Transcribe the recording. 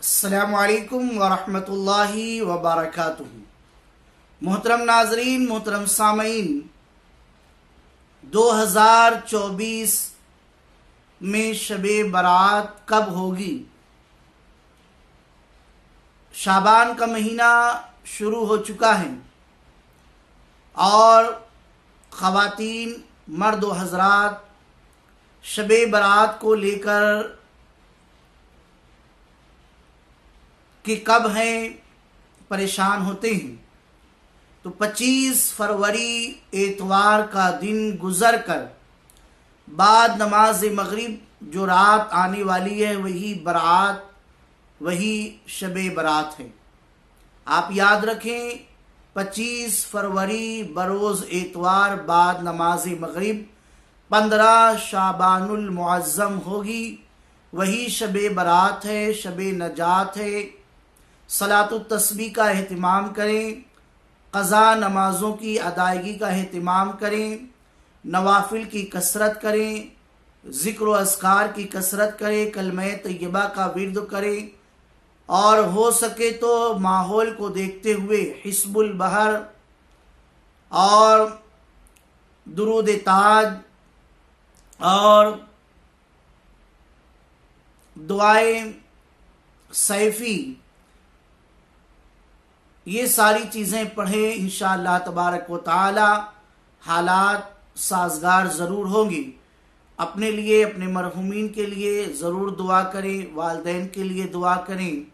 अस्सलामुअलैकुम वरहमतुल्लाहि वबरकातुहू। मोहतरम नाजरीन, मोहतरम सामीन, 2024 में शबे बारात कब होगी? शाबान का महीना शुरू हो चुका है और ख़वातीन, मर्द व हज़रात शबे बारात को लेकर कि कब हैं परेशान होते हैं। तो 25 फरवरी एतवार का दिन गुज़र कर बाद नमाज मगरिब जो रात आने वाली है वही बारात, वही शबे बारात है। आप याद रखें, 25 फरवरी बरोज़ एतवार बाद नमाज मगरिब 15 शाबानुल मुअज़्ज़म होगी, वही शबे बारात है, शबे नजात है। सलातुत तस्बीह का एहतिमाम करें, क़ज़ा नमाज़ों की अदायगी का एहतिमाम करें, नवाफिल की कसरत करें, ज़िक्र व अस्कार की कसरत करें, कलमे तय्यबा का विर्द करें और हो सके तो माहौल को देखते हुए हिस्बुल बहर और दुरूद ताज और दुआए सैफ़ी, ये सारी चीज़ें पढ़ें। इंशाअल्लाह तबारक व तआला हालात साजगार ज़रूर होंगी। अपने लिए, अपने मरहुमीन के लिए ज़रूर दुआ करें, वालिदैन के लिए दुआ करें।